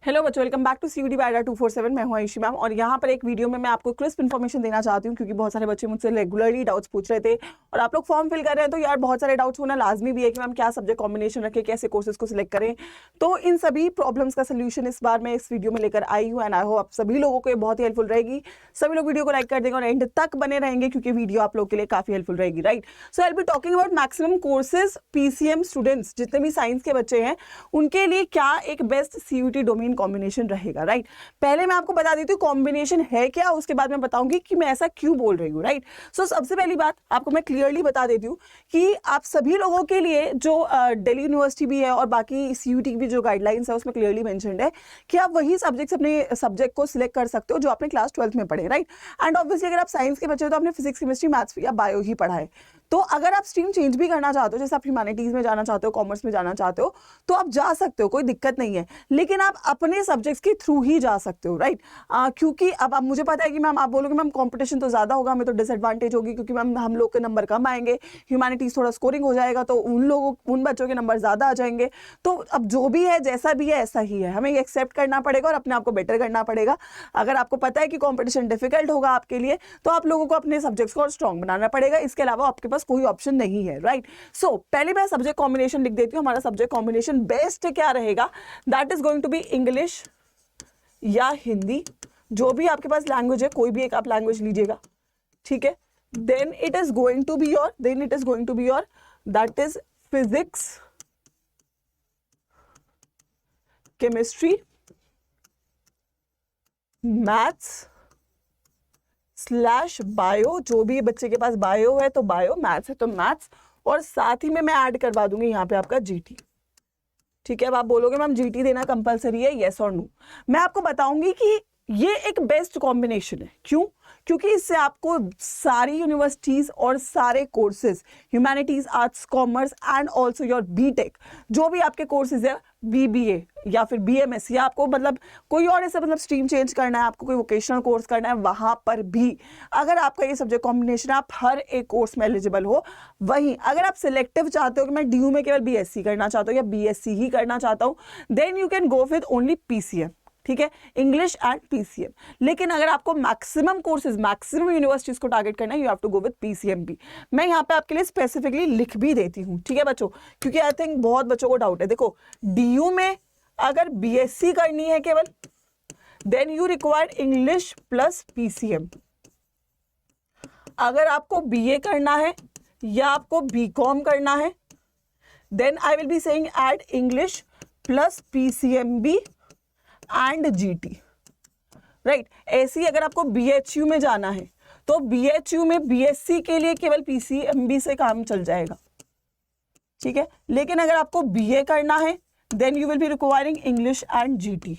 Hello बच्चों, welcome back to सीयूडी bye 247। मैं हूं आयुषी मैम और यहाँ पर एक वीडियो में मैं आपको क्रिस्प इन्फॉर्मेशन देना चाहती हूँ क्योंकि बहुत सारे बच्चे मुझसे रेगुलरली डाउट्स पूछ रहे थे और आप लोग फॉर्म फिल कर रहे हैं तो यार बहुत सारे डाउट्स होना लाजमी भी है कि मैम क्या सब्जेक्ट कॉम्बिनेशन रखें, कैसे कोर्सेज को सिलेक्ट करें। तो इन सभी प्रॉब्लम्स का सोल्यूशन इस बार मैं इस वीडियो में लेकर आई हूँ एंड आई होप आप सभी लोगों को ये बहुत ही हेल्पफुल रहेगी। सभी लोग वीडियो को लाइक कर देंगे और एंड तक बने रहेंगे क्योंकि वीडियो आप लोग के लिए काफी हेल्पफुल रहेगी, right. So I will be talking about maximum courses PCM students जितने भी साइंस के बच्चे हैं उनके लिए क्या एक बेस्ट सीयूटी डोमेन कॉम्बिनेशन रहेगा, राइट। पहले मैं आपको बता देती हूँ कॉम्बिनेशन है क्या, उसके बाद मैं बताऊंगी कि मैं ऐसा क्यों बोल रही हूँ, राइट। सो सबसे पहली बात आपको मैं क्लियरली बता देती हूँ कि आप सभी लोगों के लिए जो दिल्ली यूनिवर्सिटी भी है और बाकी सीयूटी की भी जो गाइडलाइंस है उसमें क्लियरली मेंशन्ड है कि आप वही सब्जेक्ट्स अपने सब्जेक्ट को सिलेक्ट कर सकते हो जो आपने क्लास 12th में पढ़े, राइट। एंड ऑब्वियसली अगर आप साइंस के बच्चे हो तो आपने फिजिक्स, केमिस्ट्री, मैथ्स या बायो ही पढ़ा है। तो अगर आप स्ट्रीम चेंज भी करना चाहते हो, जैसे आप ह्यूमैनिटीज में जाना चाहते हो, कॉमर्स में जाना चाहते हो, तो आप जा सकते हो, कोई दिक्कत नहीं है, लेकिन आप अपने सब्जेक्ट्स के थ्रू ही जा सकते हो, राइट। क्योंकि अब आप मुझे पता है कि मैम आप बोलोगे मैम कंपटीशन तो ज्यादा होगा, हमें तो डिसएडवांटेज होगी क्योंकि मैम हम लोग के नंबर कम आएंगे, ह्यूमैनिटीज थोड़ा स्कोरिंग हो जाएगा तो उन बच्चों के नंबर ज्यादा आ जाएंगे। तो अब जो भी है, जैसा भी है ऐसा ही है, हमें एक्सेप्ट करना पड़ेगा और अपने आप को बेटर करना पड़ेगा। अगर आपको पता है कि कॉम्पिटिशन डिफिकल्ट होगा आपके लिए तो आप लोगों को अपने सब्जेक्ट्स को और स्ट्रॉन्ग बनाना पड़ेगा, इसके अलावा आपके पास कोई ऑप्शन नहीं है, राइट। सो पहले मैं सब्जेक्ट कॉम्बिनेशन लिख देती हूँ। हमारा सब्जेक्ट कॉम्बिनेशन बेस्ट क्या रहेगा, that is going to be English या हिंदी, जो भी आपके पास लैंग्वेज है, कोई भी एक आप लैंग्वेज लीजिएगा, ठीक है। Then it is going to be your that is physics, chemistry, maths slash bio, जो भी बच्चे के पास बायो है तो बायो, मैथ्स है तो मैथ्स, और साथ ही में मैं ऐड करवा दूंगी यहाँ पे आपका जीटी, ठीक है। अब आप बोलोगे मैम जीटी देना कंपलसरी है, येस और नो। मैं आपको बताऊंगी कि ये एक बेस्ट कॉम्बिनेशन है। क्यों? क्योंकि इससे आपको सारी यूनिवर्सिटीज और सारे courses, humanities, arts, commerce and also your BTech, जो भी आपके कोर्सेज है, बीबीए या फिर बीएमएस या आपको मतलब कोई और ऐसा मतलब स्ट्रीम चेंज करना है, आपको कोई वोकेशनल कोर्स करना है, वहां पर भी अगर आपका ये सब्जेक्ट कॉम्बिनेशन है, आप हर एक कोर्स में एलिजिबल हो। वहीं अगर आप सिलेक्टिव चाहते हो कि मैं डीयू में केवल बीएससी करना चाहता हूँ या बीएससी ही करना चाहता हूँ, then you can go with only PCM, ठीक है, इंग्लिश एंड पीसीएम। लेकिन अगर आपको मैक्सिमम कोर्सेज, मैक्सिमम यूनिवर्सिटीज को टारगेट करना है, you have to go with PCM भी। मैं यहाँ पे आपके लिए स्पेसिफिकली लिख भी देती हूँ, ठीक है बच्चों, क्योंकि आई थिंक बहुत बच्चों को डाउट है। देखो, डीयू में अगर बीएससी करनी है केवल, then you require English plus PCM. अगर आपको बीए करना है या आपको बीकॉम करना है, then I will be saying add English plus PCM B and GT, right. ऐसे ही अगर आपको बीएचयू में जाना है तो बीएचयू में बीएससी के लिए केवल पीसीएमबी से काम चल जाएगा, ठीक है। लेकिन अगर आपको बीए करना है then you will be requiring English and GT,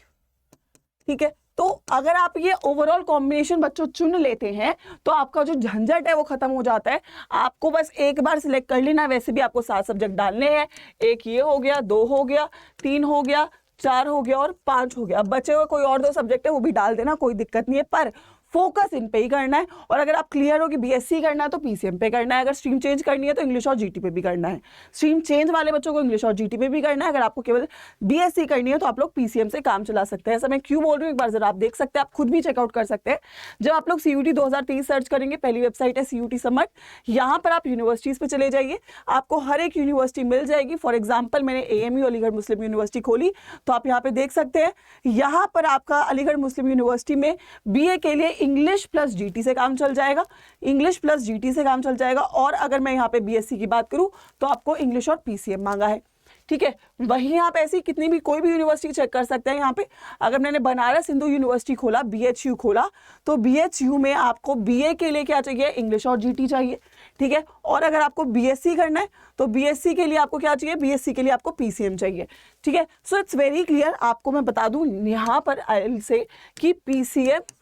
ठीक है। तो अगर आप ये ओवरऑल कॉम्बिनेशन बच्चों चुन लेते हैं तो आपका जो झंझट है वो खत्म हो जाता है। आपको बस एक बार सिलेक्ट कर लेना है। वैसे भी आपको 7 सब्जेक्ट डालने हैं, एक ये हो गया, 2 हो गया, 3 हो गया, 4 हो गया और 5 हो गया। अब बचे हुए कोई और 2 सब्जेक्ट है वो भी डाल देना, कोई दिक्कत नहीं है, पर फोकस इन पे ही करना है। और अगर आप क्लियर हो कि बीएससी करना है तो पीसीएम पे करना है, अगर स्ट्रीम चेंज करनी है तो इंग्लिश और जीटी पे भी करना है। स्ट्रीम चेंज वाले बच्चों को इंग्लिश और जीटी पे भी करना है। अगर आपको केवल बीएससी करनी है तो आप लोग पीसीएम से काम चला सकते हैं। ऐसा मैं क्यों बोल रही हूँ एक बार जरा आप देख सकते हैं, आप खुद भी चेकआउट कर सकते हैं। जब आप लोग सीयूटी 2023 सर्च करेंगे, पहली वेबसाइट है सीयूटी समट, यहाँ पर आप यूनिवर्सिटीज पे चले जाइए, आपको हर एक यूनिवर्सिटी मिल जाएगी। फॉर एग्जाम्पल मैंने एएमयू अलीगढ़ मुस्लिम यूनिवर्सिटी खोली तो आप यहाँ पे देख सकते हैं, यहाँ पर आपका अलीगढ़ मुस्लिम यूनिवर्सिटी में बीए के लिए इंग्लिश प्लस जीटी से काम चल जाएगा, इंग्लिश प्लस जीटी से काम चल जाएगा। और अगर मैं यहाँ पे बीएससी की बात करूँ तो आपको इंग्लिश और पीसीएम मांगा है, ठीक है। वहीं आप ऐसी कितनी भी कोई भी यूनिवर्सिटी चेक कर सकते हैं। यहाँ पे अगर मैंने बनारस हिंदू यूनिवर्सिटी खोला, बीएचयू खोला, तो बीएचयू में आपको बीए के लिए क्या चाहिए, इंग्लिश और जीटी चाहिए, ठीक है। और अगर आपको बीएससी करना है तो बीएससी के लिए आपको क्या चाहिए, बीएससी के लिए आपको पीसीएम चाहिए, ठीक है। So it's very clear. आपको मैं बता दूं यहाँ पर आईएल से कि पीसीएम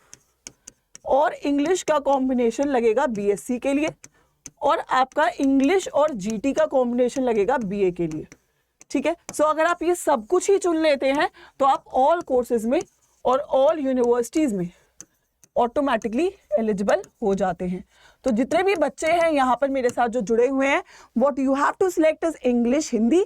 और इंग्लिश का कॉम्बिनेशन लगेगा बीएससी के लिए और आपका इंग्लिश और जीटी का कॉम्बिनेशन लगेगा बीए के लिए, ठीक है। सो अगर आप ये सब कुछ ही चुन लेते हैं तो आप ऑल कोर्सेज में और ऑल यूनिवर्सिटीज में ऑटोमेटिकली एलिजिबल हो जाते हैं। तो जितने भी बच्चे हैं यहाँ पर मेरे साथ जो जुड़े हुए हैं, what you have to select is English, Hindi,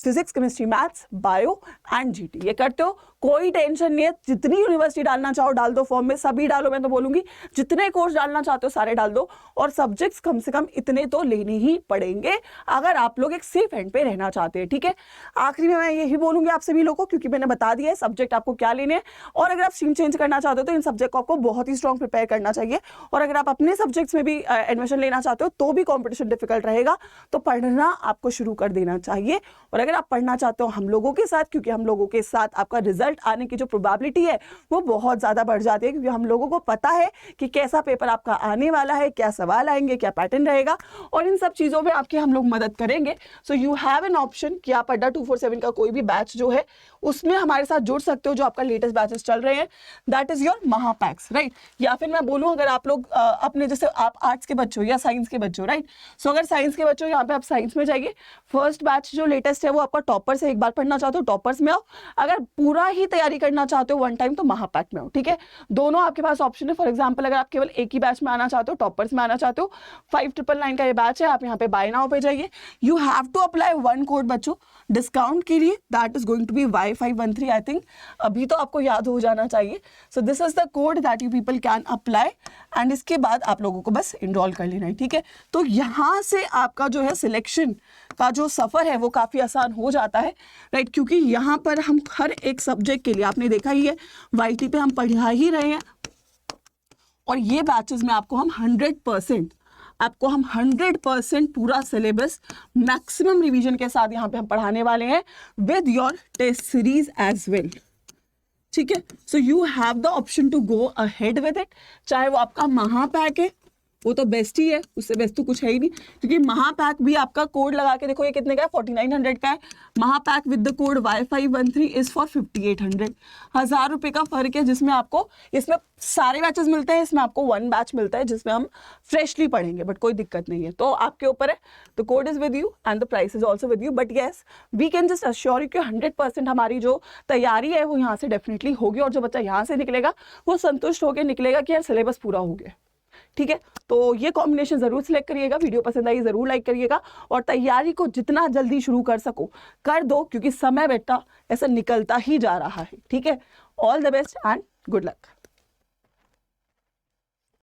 physics, chemistry, maths, bio and GT. ये करते हो, कोई टेंशन नहीं है, जितनी यूनिवर्सिटी डालना चाहो डाल दो फॉर्म में, सभी डालो, मैं तो बोलूंगी जितने कोर्स डालना चाहते हो सारे डाल दो, और सब्जेक्ट्स कम से कम इतने तो लेने ही पड़ेंगे अगर आप लोग एक सेफ एंड पे रहना चाहते हैं, ठीक है। आखिरी में मैं यही बोलूंगी आप सभी लोगों को, क्योंकि मैंने बता दिया है सब्जेक्ट आपको क्या लेने हैं, और अगर आप स्ट्रीम चेंज करना चाहते हो तो इन सब्जेक्ट को आपको बहुत ही स्ट्रॉन्ग प्रिपेयर करना चाहिए, और अगर आप अपने सब्जेक्ट्स में भी एडमिशन लेना चाहते हो तो भी कॉम्पिटिशन डिफिकल्ट रहेगा, तो पढ़ना आपको शुरू कर देना चाहिए। और अगर आप पढ़ना चाहते हो हम लोगों के साथ, क्योंकि हम लोगों के साथ आपका रिजल्ट आने की जो प्रोबेबिलिटी है वो बहुत ज़्यादा बढ़ जाती है, क्योंकि हम लोगों को पता है कि कैसा पेपर आपका आने वाला है, क्या सवाल आएंगे, क्या पैटर्न रहेगा, और इन सब चीज़ों में आपकी हम लोग मदद करेंगे। सो यू हैव एन ऑप्शन कि आप अड्डा 247 का कोई भी बैच जो है उसमें हमारे साथ जुड़ सकते हो, जो आपका लेटेस्ट बैचेस चल रहे हैं, दैट इज योर महापैक्स, राइट। या फिर मैं बोलूँ अगर आप लोग अपने, जैसे आप आर्ट्स के बच्चों या साइंस के बच्चों, राइट, सो अगर साइंस के बच्चों यहाँ पे आप साइंस में जाइए, फर्स्ट बैच जो लेटेस्ट है वो आपका टॉपर से, एक बार पढ़ना चाहते हो टॉपर्स में आओ, अगर पूरा ही तैयारी करना चाहते हो वन टाइम तो महापैक में आओ, ठीक है। दोनों आपके पास ऑप्शन है। फॉर एग्जाम्पल अगर आप केवल एक ही बैच में आना चाहते हो, टॉपर्स में आना चाहते हो, 5999 का ये बैच है, आप यहाँ पे बाय नाउ पे जाइए। You have to apply one code बच्चों डिस्काउंट के लिए, that is going to be Y513, I think अभी तो आपको याद हो जाना चाहिए। So this is the code that you people can apply, and इसके बाद आप लोगों को बस इनरोल कर लेना है, ठीक है। तो यहाँ से आपका जो है सिलेक्शन का जो सफ़र है वो काफ़ी आसान हो जाता है, राइट, क्योंकि यहाँ पर हम हर एक सब्जेक्ट के लिए, आपने देखा ही है YT पे हम पढ़ा ही रहे हैं, और ये बैचेस में आपको हम 100% पूरा सिलेबस मैक्सिमम रिवीजन के साथ यहाँ पे हम पढ़ाने वाले हैं, with your test series as well, ठीक है। So you have the option to go ahead with it, चाहे वो आपका महापैक है, वो तो बेस्ट ही है, उससे बेस्ट तो कुछ है ही नहीं, क्योंकि महापैक भी आपका कोड लगा के देखो ये कितने का है, 4900 का है। महापैक with the code Y513 is for 5800, 1000 रुपये का फर्क है, जिसमें आपको, इसमें सारे बैचेस मिलते हैं, इसमें आपको वन बैच मिलता है जिसमें हम फ्रेशली पढ़ेंगे, बट कोई दिक्कत नहीं है, तो आपके ऊपर है। The code is with you and the price is also with you, but yes we can just assure you कि 100% हमारी जो तैयारी है वो यहाँ से डेफिनेटली होगी, और जो बच्चा यहाँ से निकलेगा वो संतुष्ट होकर निकलेगा कि यार सिलेबस पूरा हो गया, ठीक है। तो ये कॉम्बिनेशन जरूर सिलेक्ट करिएगा, वीडियो पसंद आई जरूर लाइक करिएगा, और तैयारी को जितना जल्दी शुरू कर सको कर दो, क्योंकि समय बेटा ऐसा निकलता ही जा रहा है, ठीक है। All the best and good luck.